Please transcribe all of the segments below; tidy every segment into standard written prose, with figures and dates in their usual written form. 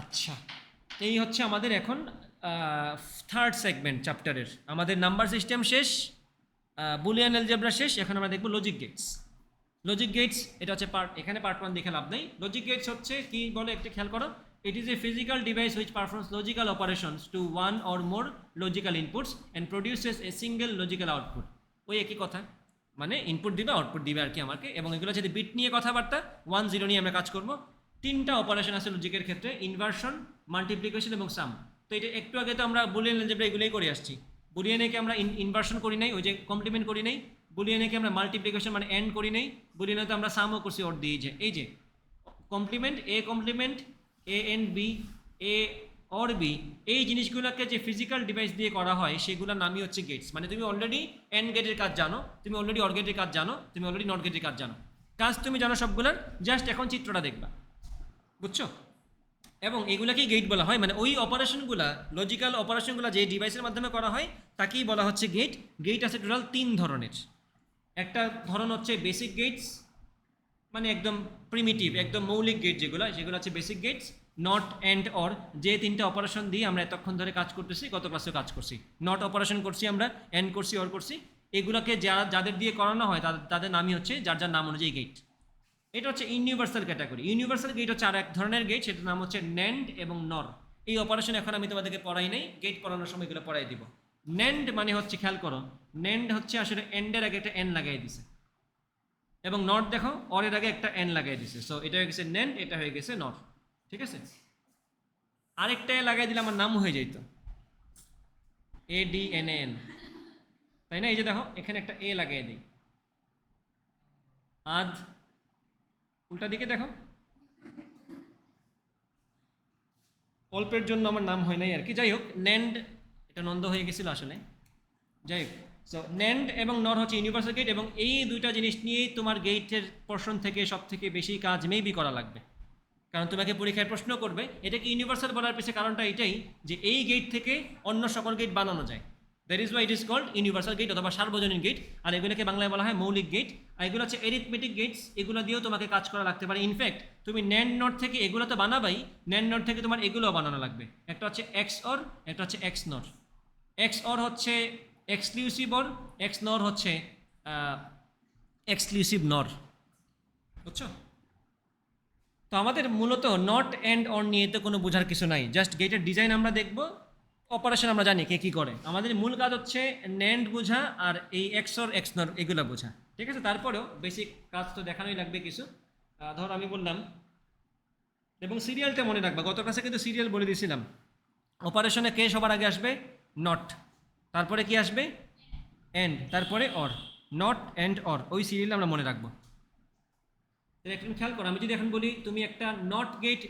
আচ্ছা, এই হচ্ছে আমাদের এখন থার্ড সেগমেন্ট চ্যাপ্টারের। আমাদের নাম্বার সিস্টেম শেষ, বুলিয়ান অ্যালজেব্রা শেষ, এখন আমরা দেখব লজিক গেটস। লজিক গেটস এটা হচ্ছে এখানে পার্ট 1 দেখে লাভ নেই। লজিক গেটস হচ্ছে কি বলে একটা খেয়াল করো, it is a physical device which performs logical operations to one or more logical inputs and produces a single logical output. ওই একই কথা, মানে ইনপুট দিবে আউটপুট দিবে আর কি আমাকে। এবং এগুলো যদি বিট নিয়ে কথাবার্তা 1 0 নিয়ে আমরা কাজ করব। তিনটা অপারেশন আছে লজিকের ক্ষেত্রে, ইনভার্সন, মাল্টিপ্লিকেশন এবং সাম। তো এটা একটু আগে তো আমরা বুলিয়ান অ্যালজেব্রা এগুলোই করে আসছি। বুলিয়ানেকে আমরা ইনভার্সন করি নাই, ওই যে কমপ্লিমেন্ট করি নাই। বুলিয়ানেকে আমরা মাল্টিপ্লিকেশন মানে এন্ড করি নাই। বুলিয়ানে তো আমরা সামও করছি অর দিয়ে, যে এই যে complement A and B, A or B, এই জিনিসগুলোকে যে ফিজিক্যাল ডিভাইস দিয়ে করা হয় সেগুলোর নামই হচ্ছে গেটস। মানে তুমি অলরেডি এন্ড গেটের কাজ জানো, তুমি অলরেডি অর গেটের কাজ জানো, তুমি অলরেডি নট গেটের কাজ জানো, কাজ তুমি জানো সবগুলোর, জাস্ট এখন চিত্রটা দেখবা, বুঝছো? এবং এগুলাকেই গেট বলা হয়, মানে ওই অপারেশনগুলা, লজিক্যাল অপারেশনগুলো যে ডিভাইসের মাধ্যমে করা হয় তাকেই বলা হচ্ছে গেট। গেট আছে টোটাল 3 ধরনের। একটা ধরন হচ্ছে বেসিক গেটস, মানে একদম প্রিমিটিভ, একদম মৌলিক গেট যেগুলো, সেগুলো হচ্ছে basic gates. Not and or, যে তিনটা অপারেশন দিয়ে আমরা এতক্ষণ ধরে কাজ করতেছি, গত ক্লাসেও কাজ করছি। নট অপারেশন করছি আমরা, অ্যান্ড করছি, অর করছি। এগুলোকে যাদের দিয়ে করানো হয় তাদের নামই হচ্ছে যার যার নাম অনুযায়ী গেট। এটা হচ্ছে ইউনিভার্সাল ক্যাটাগরি। ইউনিভার্সাল গেট হচ্ছে আর এক ধরনের গেট, সেটার নাম হচ্ছে ন্যান্ড এবং নর। এই অপারেশন এখন আমি তোমাদেরকে পড়াই নাই, গেট পড়ানোর সময় এগুলো পড়াই দিব। ন্যান্ড মানে হচ্ছে, খেয়াল করো, ন্যান্ড হচ্ছে আসলে এন্ডের আগে একটা এন লাগাই দিছে, এবং নট দেখো অরের আগে একটা এন লাগাই দিছে। সো এটা হয়ে গেছে ন্যান্ড, এটা হয়ে গেছে নর, ঠিক আছে? আরেকটা এ লাগাই দিলে আমার নাম হয়ে যেত ADNAN, তাই না? এই যে দেখো এখানে একটা এ লাগাই দিই, আদ, উল্টা দিকে দেখো, অল্পের জন্য আমার নাম হয় নাই আর কি। যাই হোক, ন্যান্ড, এটা নন্দ হয়ে গেছিল আসলে। যাই হোক, সো ন্যান্ড এবং নর হচ্ছে ইউনিভার্সাল গেট, এবং এই দুইটা জিনিস নিয়েই তোমার গেটের পোর্শন থেকে সব থেকে বেশি কাজ মেবি করা লাগবে। কারণ তোমাকে পরীক্ষায় প্রশ্ন করবে এটা কি ইউনিভার্সাল বলার পিছনে কারণটা এটাই যে এই গেট থেকে অন্য সকল গেট বানানো যায়। That is why it is called universal gate অথবা সার্বজনীন গেট। আর এগুলোকে বাংলায় বলা হয় মৌলিক গেট। আর এগুলো হচ্ছে এরিথমেটিক গেটস, এগুলো দিয়েও তোমাকে কাজ করা লাগতে পারে। ইনফ্যাক্ট তুমি ন্যান্ড নট থেকে এগুলো তো বানাবাই, ন্যান্ড নট থেকে তোমার এগুলোও বানানো লাগবে। একটা হচ্ছে এক্স অর, একটা হচ্ছে এক্স নট। এক্স অর হচ্ছে এক্সক্লুসিভ অর, এক্স নর হচ্ছে এক্সক্লুসিভ নর, বুঝছো? তো আমাদের মূলত নট অ্যান্ড অর নিয়ে তো কোনো বোঝার কিছু নাই, জাস্ট গেটের ডিজাইন আমরা দেখব, অপারেশন আমরা জানি কে কী করে। আমাদের মূল কাজ হচ্ছে ন্যান্ড বোঝা আর এই এক্স অর এক্স নর এগুলো বোঝা, ঠিক আছে? তারপরেও বেসিক কাজ তো দেখানোই লাগবে কিছু। ধর আমি বললাম, এবং সিরিয়ালটা মনে রাখবা, গত ক্লাসে কিন্তু সিরিয়াল বলে দিয়েছিলাম। অপারেশনে কে সবার আগে আসবে? নট, তারপরে কি আসবে? অ্যান্ড, তারপরে অর। নট অ্যান্ড অর, ওই সিরিয়াল আমরা মনে রাখবো। এখন খেয়াল করো, আমি যদি এখন বলি তুমি একটা নট গেট,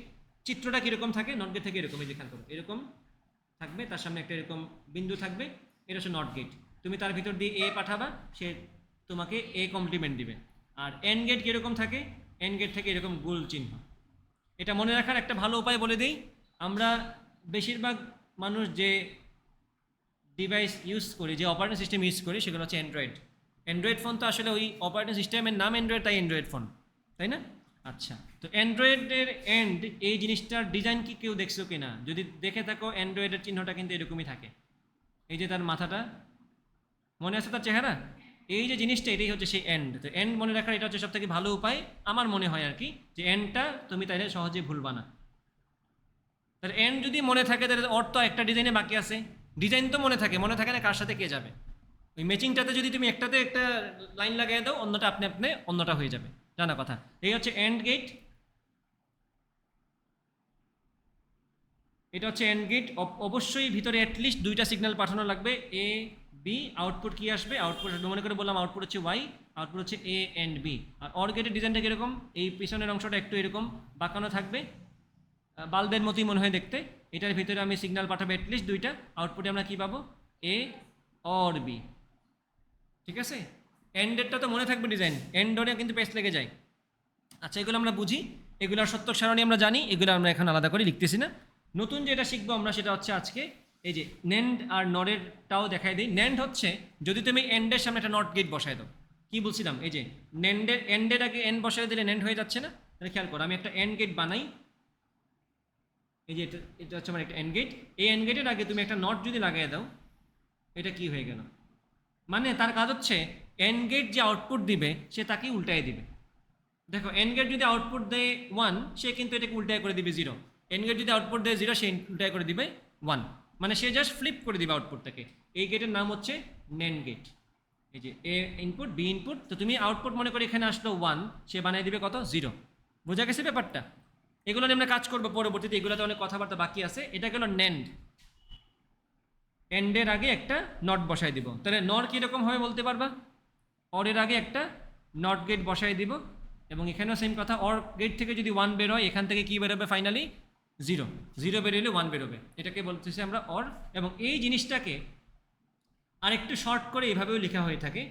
চিত্রটা কীরকম থাকে? নট গেট থেকে এরকম, এই যে খেয়াল করো, এরকম থাকবে, তার সামনে একটা এরকম বিন্দু থাকবে, এটা হচ্ছে নট গেট। তুমি তার ভিতর দিয়ে এ পাঠাবা, সে তোমাকে এ কমপ্লিমেন্ট দিবে। আর এন গেট কীরকম থাকে? এন গেট থেকে এরকম গোল চিহ্ন। এটা মনে রাখার একটা ভালো উপায় বলে দিই, আমরা বেশিরভাগ মানুষ যে ডিভাইস ইউজ করি, যে অপারেটিং সিস্টেম ইউজ করি, সেগুলো হচ্ছে অ্যান্ড্রয়েড। অ্যান্ড্রয়েড ফোন তো আসলে ওই অপারেটিং সিস্টেমের নাম অ্যান্ড্রয়েড, তাই অ্যান্ড্রয়েড ফোন, তাই না? আচ্ছা, তো অ্যান্ড্রয়েডের এন্ড, এই জিনিসটার ডিজাইন কি কেউ দেখছো কি না? যদি দেখে থাকো, অ্যান্ড্রয়েডের চিহ্নটা কিন্তু এরকমই থাকে। এই যে তার মাথাটা, মনে আছে তার চেহারা? এই যে জিনিসটা, এটাই হচ্ছে সেই এন্ড। তো এন্ড মনে রাখার এটা হচ্ছে সব থেকে ভালো উপায় আমার মনে হয় আর কি, যে এন্ডটা তুমি তাইলে সহজে ভুলবা না। তাহলে এন্ড যদি মনে থাকে তাহলে অর্থ একটা ডিজাইনে বাকি আছে। ডিজাইন তো মনে থাকে, মনে থাকে না কার সাথে কে যাবে। ওই ম্যাচিংটাতে যদি তুমি একটাতে একটা লাইন লাগিয়ে দাও, অন্যটা আপনি আপনি অন্যটা হয়ে যাবে, জানা কথা। এই হচ্ছে এন্ড গেট, এটা হচ্ছে এন্ড গেট। অবশ্যই ভিতরে অ্যাটলিস্ট দুইটা সিগন্যাল পাঠানো লাগবে, এ বি। আউটপুট কি আসবে? আউটপুট মনে করে বললাম, আউটপুট হচ্ছে ওয়াই, আউটপুট হচ্ছে এ এন্ড বি। আর অর গেটের ডিজাইনটা কীরকম? এই পিছনের অংশটা একটু এরকম বাঁকানো থাকবে, বাল্বের মতোই মনে হয় দেখতে। এটার ভিতরে আমি সিগন্যাল পাঠাবো অ্যাটলিস্ট দুইটা, আউটপুটে আমরা কী পাবো? এ অর বি, ঠিক আছে? এন্ডেরটা তো মনে থাকবে ডিজাইন, এন্ড অরে কিন্তু পেস্ট লেগে যায়। আচ্ছা, এগুলো আমরা বুঝি, এগুলোর সত্যক সারণী আমরা জানি, এগুলো আমরা এখন আলাদা করে লিখতেছি না। নতুন যেটা শিখবো আমরা সেটা হচ্ছে আজকে এই যে ন্যান্ড আর নরেরটাও দেখাই দিই। ন্যান্ড হচ্ছে যদি তুমি এন্ডের সামনে একটা নট গেট বসায় দাও, কি বলছিলাম, এই যে ন্যান্ডের এন্ডের আগে এন্ড বসায় দিলে ন্যান্ড হয়ে যাচ্ছে না? তাহলে খেয়াল করো, আমি একটা এন্ড গেট বানাই, এই যে এটা হচ্ছে আমার একটা এন্ড গেট, এই এন্ড গেটের আগে তুমি একটা নট যদি লাগাই দাও, এটা কি হয়ে গেল, মানে তার কাজ হচ্ছে এন্ড গেট যে আউটপুট দিবে সে তাকেই উল্টাই দিবে। দেখো এন্ড গেট যদি আউটপুট দেয় 1, সে কিন্তু এটাকে উল্টাই করে দিবে 0। এন্ড গেট যদি আউটপুট দেয় 0, সে উল্টাই করে দিবে 1, মানে সে জাস্ট ফ্লিপ করে দিবে আউটপুটটাকে। এই গেটের নাম হচ্ছে NAND গেট। এই যে এ ইনপুট বি ইনপুট, তো তুমি আউটপুট মনে করি এখানে আসলো 1, সে বানিয়ে দিবে কত, 0। বোঝা গেছে ব্যাপারটা? এগুলো নিয়ে আমরা কাজ করবো পরবর্তীতে, এগুলোতে অনেক কথাবার্তা বাকি আছে। এটা গেল NAND, এন্ডের আগে একটা নট বসাই দিব। তাহলে নর কীরকম হবে বলতে পারবা? অরের আগে একটা নট গেট বসাই দিব, এবং এখানেও সেম কথা, অর গেট থেকে যদি 1 বের হয়, এখান থেকে কি বেরোবে ফাইনালি, 0। 0 বেরোলে 1 বেরোবে, এটাকে বলতেছি আমরা অর। এবং এই জিনিসটাকে আরেকটু শর্ট করে এভাবেও লেখা হয়ে থাকে,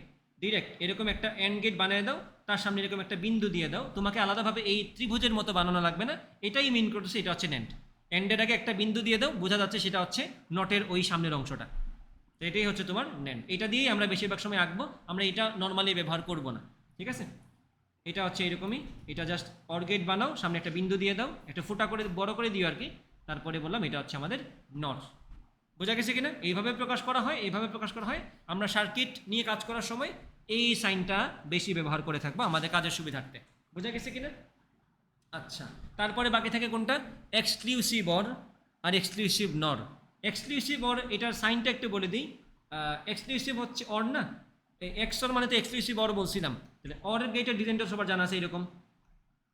ডিরেক্ট এরকম একটা এন্ড গেট বানিয়ে দাও, তার সামনে এরকম একটা বিন্দু দিয়ে দাও, তোমাকে আলাদাভাবে এই ত্রিভুজের মতো বানানো লাগবে না, এটাই মিন করতেছে, এটা হচ্ছে NAND। এন্ডের আগে একটা বিন্দু দিয়ে দাও, বোঝা যাচ্ছে সেটা হচ্ছে নটের ওই সামনের অংশটা, তো এটাই হচ্ছে তোমার NAND। এটা দিয়েই আমরা বেশিরভাগ সময় আঁকবো, আমরা এটা নর্মালি ব্যবহার করব না, ঠিক আছে? এটা হচ্ছে এরকমই, এটা জাস্ট অর গেট বানাও, সামনে একটা বিন্দু দিয়ে দাও, একটা ফুটা করে বড় করে দিও আর কি, তারপরে বললাম এটা হচ্ছে আমাদের নট। বোঝা গেছে কিনা? এইভাবে প্রকাশ করা হয়, এইভাবে প্রকাশ করা হয়। আমরা সার্কিট নিয়ে কাজ করার সময় এই সাইনটা বেশি ব্যবহার করে থাকবো আমাদের কাজের সুবিধার্থে। বোঝা গেছে কিনা? আচ্ছা, তারপরে বাকি থাকে কোনটা, এক্সক্লুসিভ অর আর এক্সক্লুসিভ নর। এক্সক্লুসিভ অর, এটার সাইনটা একটু বলে দিই। এক্সক্লুসিভ হচ্ছে অর না, এক্সর মানে তো এক্সক্লুসিভ অর বলছিলাম, তাহলে অরের গেটের ডিজাইনটা সবার জানা আছে এরকম।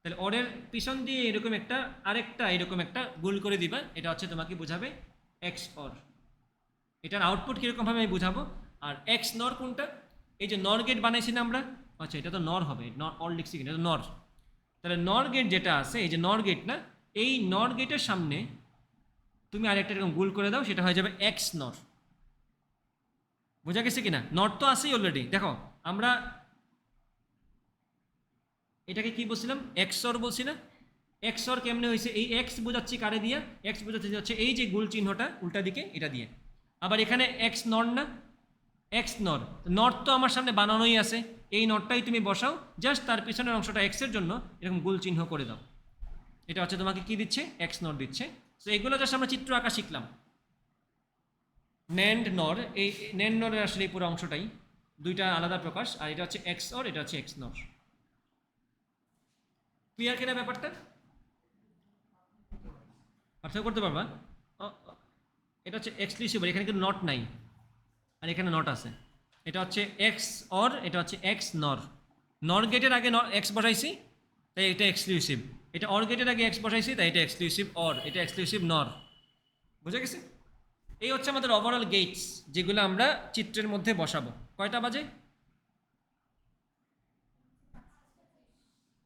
তাহলে অরের পিছন দিয়ে এরকম একটা আরেকটা এরকম একটা গোল করে দিবা, এটা হচ্ছে তোমাকে বোঝাবে এক্স অর। এটার আউটপুট কীরকমভাবে আমি বুঝাবো। আর এক্স নর কোনটা, এই যে নর গেট বানাইছি না আমরা, আচ্ছা এটা তো নর হবে, নর অর লিখছি কিনা, এটা নর। তাহলে নর গেট যেটা আছে, এই যে নর গেট না, এই নর গেটের সামনে তুমি আরেকটা এরকম গোল করে দাও, সেটা হয়ে যাবে এক্স নর। বোঝা গেছে কিনা? নট তো আছেই অলরেডি। দেখো আমরা এটাকে কি বলছিলাম, এক্সর বলছি না? এক্সর কেমনে হয়েছে, এই এক্স বোঝাচ্ছি কারে দিয়া, এক্স বোঝাচ্ছি হচ্ছে এই যে গোল চিহ্নটা উল্টা দিকে, এটা দিয়ে। আবার এখানে এক্স নর না, এক্স নর, নট তো আমার সামনে বানানোই আছে, এই নটটাই তুমি বসাও, জাস্ট তার পিছনের অংশটা এক্সের জন্য এরকম গোল চিহ্ন করে দাও, এটা হচ্ছে তোমাকে কি দিচ্ছে, এক্স নট দিচ্ছে। তো এগুলো জাস্ট আমরা চিত্র আঁকা শিখলাম। ন্যান্ড নর, এই ন্যান্ড নরের আসলে এই পুরো অংশটাই, দুইটা আলাদা প্রকাশ, আর এটা হচ্ছে এক্স অর, এটা হচ্ছে এক্স নর। ক্লিয়ার কিনা ব্যাপারটা? পার্থক্য করতে পারবা? এটা হচ্ছে এক্সক্লুসিভ, এখানে কিন্তু নট নাই, আর এখানে নট আছে। এটা হচ্ছে এক্স অর, এটা হচ্ছে এক্স নর। নর গেটের আগে এক্স বসাইছি, তাই এটা এক্সক্লুসিভ। এটা অর গেটের আগে এক্স বসাইছি, তাই এটা এক্সক্লুসিভ অর, এটা এক্সক্লুসিভ নর। বুঝা গেছে? এই হচ্ছে আমাদের ওভারঅল গেটস, যেগুলো আমরা চিত্রের মধ্যে বসাবো। কয়টা বাজে?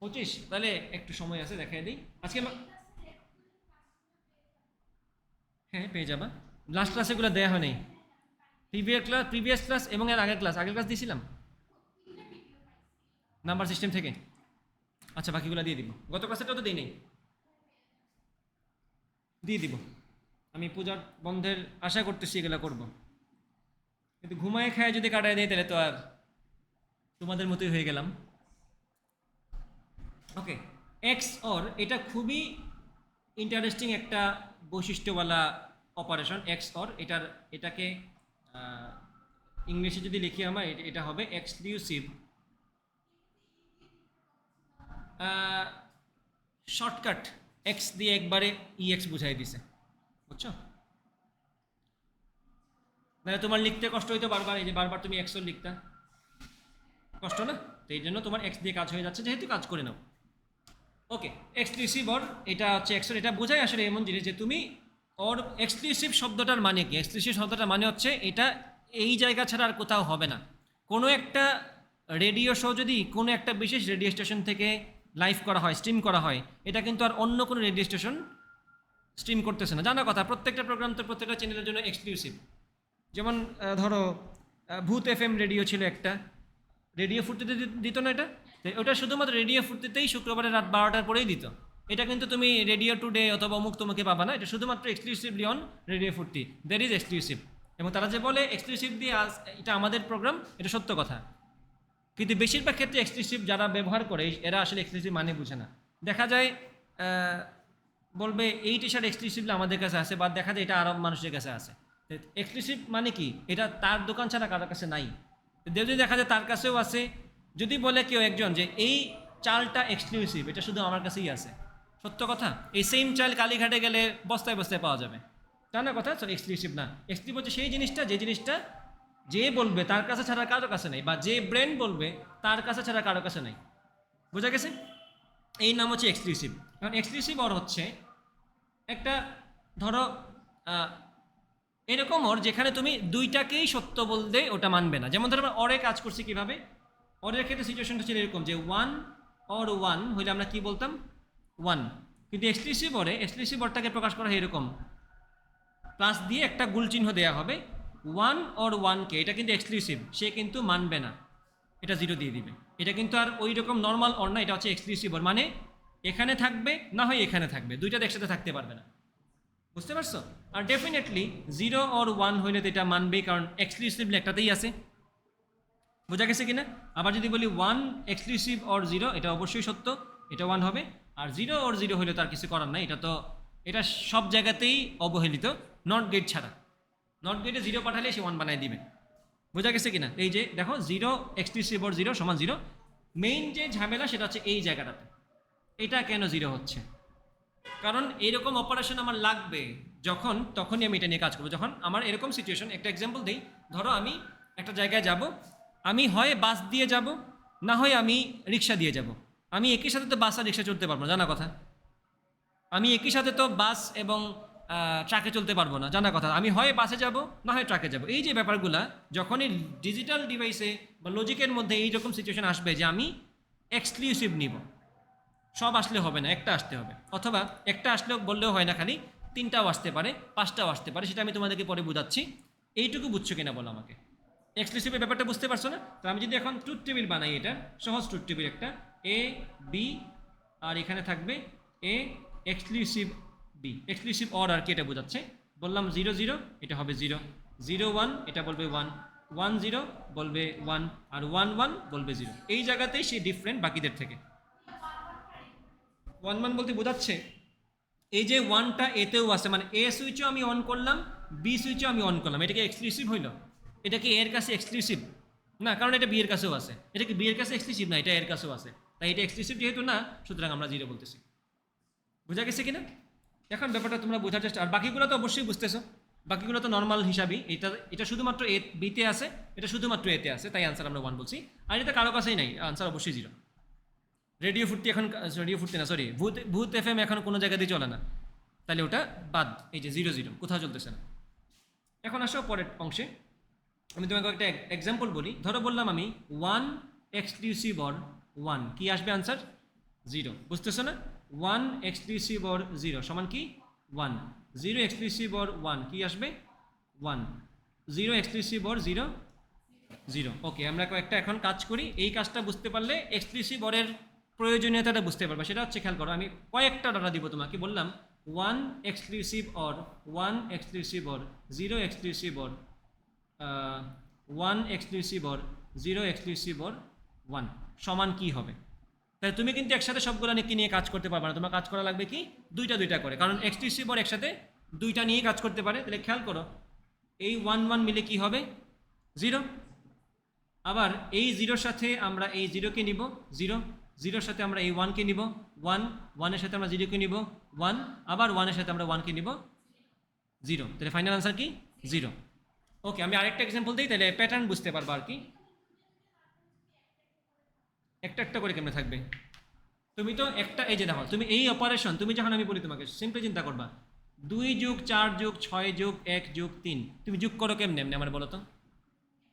25। তাহলে একটু সময় আছে, দেখাই দিই আজকে। হ্যাঁ পেয়ে যাবা, লাস্ট ক্লাসে এগুলো দেওয়া হয়নি। প্রিভিয়াস ক্লাস এবং এর আগের ক্লাস দিয়েছিলাম নাম্বার সিস্টেম থেকে। আচ্ছা বাকিগুলো দিয়ে দিব, গত ক্লাসেটা তো দিই নেই, দিয়ে দিব। আমি পূজার বন্ধের আশা করতেছি এগুলো করবো, কিন্তু ঘুমায় খায় যদি কাটায় দেয় তাহলে তো আর তোমাদের মতোই হয়ে গেলাম। ওকে, এক্স অর, এটা খুবই ইন্টারেস্টিং একটা বৈশিষ্ট্যওয়ালা অপারেশন এক্স অর। এটাকে ইংলিশে যদি লিখি আমরা, এটা হবে এক্সক্লুসিভ, শর্টকাট এক্স দিয়ে একবারে ইএক্স বুঝাই দিছে, বুঝছো? তাহলে তোমার লিখতে কষ্ট হইতো বারবার, এই যে বারবার তুমি এক্স অর লিখতা, কষ্ট না? তো এই জন্য তোমার এক্স দিয়ে কাজ হয়ে যাচ্ছে, যেহেতু কাজ করে নাও। ওকে, এক্সক্লুসিভ অর, এটা হচ্ছে এক্স অর, এটা বোঝাই আসলে এমন জিনিস যে তুমি অর, এক্সক্লুসিভ শব্দটার মানে কি? এক্সক্লুসিভ শব্দটার মানে হচ্ছে এটা এই জায়গা ছাড়া আর কোথাও হবে না। কোনো একটা রেডিও শো যদি কোনো একটা বিশেষ রেডিও স্টেশন থেকে লাইভ করা হয়, স্ট্রিম করা হয়, এটা কিন্তু আর অন্য কোনো রেডিও স্টেশন স্ট্রিম করতেছে না। জানা কথা, প্রত্যেকটা প্রোগ্রাম তো প্রত্যেকটা চ্যানেলের জন্য এক্সক্লুসিভ। যেমন ধরো ভূত FM রেডিও ছিল একটা, রেডিও ফুর্তিতে দিত না এটা, ওটা শুধুমাত্র রেডিও ফুর্তিতেই শুক্রবারের রাত 12টার পরেই দিত। এটা কিন্তু তুমি রেডিও টুডে অথবা অমুক তোমাকে পাবা না, এটা শুধুমাত্র এক্সক্লুসিভলি অন রেডিও ফুর্তি, দ্যাট ইজ এক্সক্লুসিভ। এবং তারা যে বলে এক্সক্লুসিভ দিয়ে এটা আমাদের প্রোগ্রাম, এটা সত্য কথা, কিন্তু বেশিরভাগ ক্ষেত্রে এক্সক্লুসিভ যারা ব্যবহার করে এরা আসলে এক্সক্লুসিভ মানে বুঝে না। দেখা যায় বলবে এই টি শার্ট এক্সক্লুসিভলি আমাদের কাছে আছে, বা দেখা যায় এটা আরব মানুষের কাছে আছে। এক্সক্লুসিভ মানে কি, এটা তার দোকান ছাড়া কারোর কাছে নাই। যদি দেখা যায় তার কাছেও আছে, যদি বলে কেউ একজন যে এই চালটা এক্সক্লুসিভ, এটা শুধু আমার কাছেই আছে, সত্য কথা। এই সেম চাল কালীঘাটে গেলে বস্তায় বস্তায় পাওয়া যাবে, তা না কথা। তো এক্সক্লুসিভ না, এক্সক্লুসিভ হচ্ছে সেই জিনিসটা, যে জিনিসটা যে বলবে তার কাছে ছাড়া কারোর কাছে নেই, বা যে ব্র্যান্ড বলবে তার কাছে ছাড়া কারোর কাছে নেই। বোঝা গেছে? এই নাম হচ্ছে এক্সক্লুসিভ। কারণ এক্সক্লুসিভ অর হচ্ছে একটা, ধরো এরকম ওর যেখানে তুমি দুইটাকেই সত্য বলতে ওটা মানবে না। যেমন ধরো আমরা অরে কাজ করছি কিভাবে, অরের ক্ষেত্রে সিচুয়েশনটা ছিল এরকম যে ওয়ান অর ওয়ান হইলে আমরা কি বলতাম, ওয়ান। কিন্তু এক্সক্লুসিভ অরে, এক্সক্লুসিভ অরটাকে প্রকাশ করা হয় এরকম, প্লাস দিয়ে একটা গুল চিহ্ন দেওয়া হবে, ওয়ান অর ওয়ানকে, এটা কিন্তু এক্সক্লুসিভ, সে কিন্তু মানবে না, এটা জিরো দিয়ে দিবে। এটা কিন্তু আর ওই রকম নর্মাল অর না, এটা হচ্ছে এক্সক্লুসিভ অর, মানে এখানে থাকবে না হয় এখানে থাকবে, দুইটাতে একসাথে থাকতে পারবে না। বুঝতে পারছো? আর ডেফিনেটলি জিরো অর ওয়ান হইলে তো এটা মানবেই, কারণ এক্সক্লুসিভলি একটাতেই আছে। বোঝা গেছে কিনা? আবার যদি বলি ওয়ান এক্সক্লুসিভ অর জিরো, এটা অবশ্যই সত্য, এটা ওয়ান হবে। আর জিরো অর জিরো হলে তার কিছু করার নাই, এটা তো এটা সব জায়গাতেই অবহেলিত, নট গেট ছাড়া। নট গেটে জিরো পাঠালে সে ওয়ান বানায় দিবে। বোঝা গেছে কিনা? এই যে দেখো, জিরো এক্সক্লুসিভ অর জিরো সমান জিরো। মেইন যে ঝামেলা সেটা হচ্ছে এই জায়গাটাতে, এটা কেন জিরো হচ্ছে, কারণ এরকম অপারেশন আমার লাগবে যখন, তখনই আমি এটা নিয়ে কাজ করবো। যখন আমার এরকম সিচুয়েশন, একটা এক্সাম্পল দিই, ধরো আমি একটা জায়গায় যাব, আমি হয় বাস দিয়ে যাব, না হয় আমি রিক্সা দিয়ে যাব। আমি একই সাথে তো বাস আর রিক্সা চলতে পারবো না, জানা কথা। আমি একই সাথে তো বাস এবং ট্রাকে চলতে পারবো না, জানা কথা। আমি হয় বাসে যাব, না হয় ট্রাকে যাব। এই যে ব্যাপারগুলা যখনই ডিজিটাল ডিভাইসে বা লজিকের মধ্যে এইরকম সিচুয়েশন আসবে যে আমি এক্সক্লুসিভ নিব, সব আসলে হবে না, একটা আসতে হবে, অথবা একটা আসলেও বললেও হয় না, খালি তিনটাও আসতে পারে, পাঁচটাও আসতে পারে, সেটা আমি তোমাদেরকে পরে বোঝাচ্ছি। এইটুকু বুঝছো কিনা বলো আমাকে? এক্সক্লুসিভের ব্যাপারটা বুঝতে পারছো না? তো আমি যদি এখন ট্রুথ টেবিল বানাই, এটা সহজ ট্রুথ টেবিল একটা, এ বি, আর এখানে থাকবে A exclusive B, exclusive or আর কি, এটা বোঝাচ্ছে। বললাম জিরো জিরো, এটা হবে জিরো, জিরো ওয়ান এটা বলবে ওয়ান, ওয়ান জিরো বলবে ওয়ান, আর ওয়ান ওয়ান বলবে জিরো। এই জায়গাতেই সে ডিফারেন্ট বাকিদের থেকে। ওয়ান ওয়ান বলতে বোঝাচ্ছে এই যে ওয়ানটা এতেও আছে, মানে এ সুইচও আমি অন করলাম, বি সুইচও আমি অন করলাম, এটা কি এক্সক্লুসিভ হইল? এটা কি এর কাছে এক্সক্লুসিভ না, কারণ এটা বি এর কাছেও আছে। এটা কি বি এর কাছে এক্সক্লুসিভ না, এটা এর কাছেও আছে, তাই এটা এক্সক্লুসিভ যেহেতু না, সুতরাং আমরা জিরো বলতেছি। বোঝা গেছে কিনা? এখন ব্যাপারটা তোমরা বোঝার চেষ্টা, আর বাকিগুলো তো অবশ্যই বুঝতেছো, বাকিগুলো তো নর্মাল হিসাবই। এটা এটা শুধুমাত্র এ বিতে আছে, এটা শুধুমাত্র এতে আছে, তাই আনসার আমরা ওয়ান বলছি। আর এটা কারো কাছেই নাই, আনসার অবশ্যই জিরো। রেডিও ফুর্তি এখন, রেডিও ফুর্তি না সরি, ভূত ভূত এফ এম এখন কোনো জায়গাতেই চলে না, তাহলে ওটা বাদ। এই যে জিরো জিরো কোথাও চলতেছে না। এখন আসো পরের অংশে, আমি তোমাকে একটা এক্সাম্পল বলি। ধরো বললাম আমি ওয়ান এক্সক্লুসিভ অর ওয়ান, কি আসবে আনসার? জিরো। বুঝতেছো না? ওয়ান এক্সক্লুসিভ অর জিরো সমান কি? One. Zero exclusive or one কি আসবে? One. Zero exclusive or zero? Zero. Okay, আমরা কয়েকটা এখন কাজ করি, এই কাজটা বুঝতে পারলে এক্সক্লুসিভ অরের প্রয়োজনীয়তাটা বুঝতে পারবে। সেটা হচ্ছে, খেয়াল করো, আমি কয়েকটা ডাটা দিব তোমাকে। বললাম one exclusive or, one exclusive or, zero exclusive or, one exclusive or, zero exclusive or, one সমান কি হবে? তাহলে তুমি কিন্তু একসাথে সবগুলো নিয়ে কাজ করতে পারবে না, তোমার কাজ করা লাগবে কি দুইটা দুইটা করে, কারণ এক্সক্লুসিভ অর একসাথে দুইটা নিয়ে কাজ করতে পারে। তাহলে খেয়াল করো, এই ওয়ান ওয়ান মিলে কি হবে? জিরো। আবার এই জিরোর সাথে আমরা এই জিরোকে নিব, জিরো। জিরোর সাথে আমরা এই ওয়ানকে নিব, ওয়ান। ওয়ানের সাথে আমরা জিরোকে নিব, ওয়ান। আবার ওয়ানের সাথে আমরা ওয়ানকে নিব, জিরো। তাহলে ফাইনাল আনসার কি? জিরো। ওকে, আমি আরেকটা এক্সাম্পল দিই, তাহলে প্যাটার্ন বুঝতে পারবো আর কি। একটা একটা করে কেমনে থাকবে? তুমি তো একটা, এই যে দেখো, তুমি এই অপারেশন, তুমি যখন আমি বলি তোমাকে সিম্পলি চিন্তা করবা, 2+4+6+1+3, তুমি যোগ করো কেমনে? এমনি আমার বলো তো।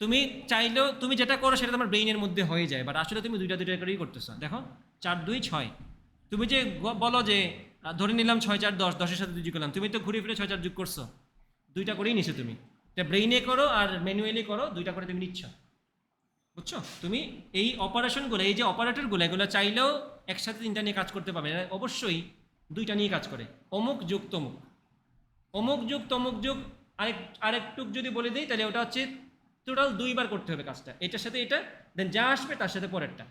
তুমি চাইলেও তুমি যেটা করো সেটা তোমার ব্রেইনের মধ্যে হয়ে যায়, বাট আসলে তুমি দুইটা দুইটা করেই করতেছো। দেখো 4×2=6, তুমি যে বলো যে ধরে নিলাম 6×4=10, 10-এর সাথে 2 যোগ করলাম, তুমি তো ঘুরে ফিরে 6-4 যোগ করছো, দুইটা করেই নিছো তুমি। এটা ব্রেইনে করো আর ম্যানুয়ালি করো, দুইটা করে তুমি নিচ্ছ। বুঝছো? তুমি এই অপারেশনগুলো, এই যে অপারেটরগুলো, এগুলো চাইলেও একসাথে তিনটা নিয়ে কাজ করতে পারবে না, অবশ্যই দুইটা নিয়ে কাজ করে। অমুক যোগ তমুক, অমুক যোগ তমুক যোগ, আরেকটুক যদি বলে দিই, তাহলে ওটা হচ্ছে টোটাল দুইবার করতে হবে কাজটা, এটার সাথে এটা, দেন যা আসবে তার সাথে পরেরটা।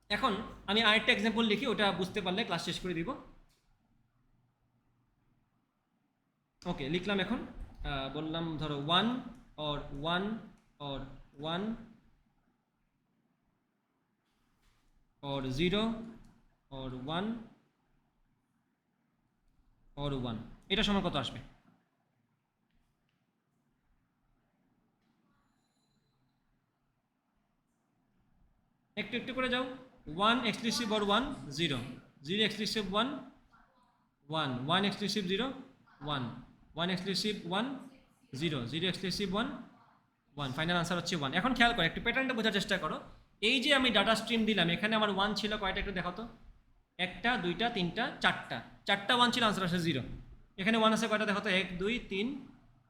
এখন আমি আরেকটা এক্সাম্পল লিখি, ওটা বুঝতে পারলে ক্লাস শেষ করে দিব। ওকে লিখলাম এখন বললাম ধরো 1 or 1 or 1 or 0 or 1 or 1, এটা সমান কত আসবে? একটু একটু করে যাও। 1 exclusive or 1 0, 0 exclusive 1 1, 1 exclusive 0 1, 1 exclusive 1 0, 0 exclusive 1 1, final answer হচ্ছে 1। এখন খেয়াল করো একটু প্যাটার্নটা বোঝার চেষ্টা করো। এই যে আমি ডাটা স্ট্রিম দিলাম, এখানে আমার 1 ছিল কয়টা একটু দেখো তো। একটা, দুইটা, তিনটা, চারটা, চারটা 1 ছিল, আনসার আসছে 0। এখানে 1 আছে কয়টা দেখো তো, 1 2 3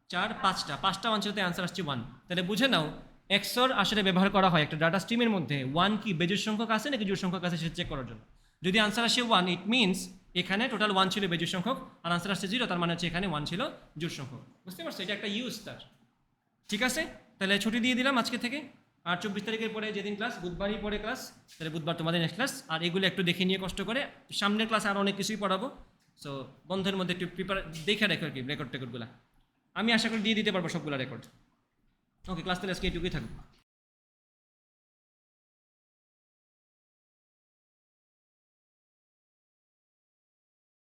4 5টা, 5টা 1 ছিল, তাই আনসার আসছে 1। তাহলে বুঝে নাও এক্সর আসলে ব্যবহার করা হয় একটা ডাটা স্ট্রিমের মধ্যে 1 কি বেজোড় সংখ্যক আছে নাকি জোড় সংখ্যক আছে সেটা চেক করার জন্য। যদি আনসার আসে 1, ইট মিনস এখানে টোটাল 1 ছিল বেজোড় সংখ্যক, আর আনসার আসছে 0, তার মানে হচ্ছে এখানে 1 ছিল জোড় সংখ্যক। বুঝতে পারছো, এটা একটা ইউজ তার। ঠিক আছে, তাহলে ছুটি দিয়ে দিলাম আজকে থেকে। আর 24 তারিখের পরে যেদিন ক্লাস, বুধবারই পরে ক্লাস, তাহলে বুধবার তোমাদের নেক্সট ক্লাস। আর এগুলো একটু দেখে নিয়ে কষ্ট করে, সামনের ক্লাসে আরও অনেক কিছুই পড়াবো। সো বন্ধের মধ্যে একটু দেখে রেখো আর কি রেকর্ড টেকর্ডগুলো। আমি আশা করি দিয়ে দিতে পারবো সবগুলো রেকর্ড। ওকে, ক্লাস তাহলে আজকে এইটুকুই থাকবে।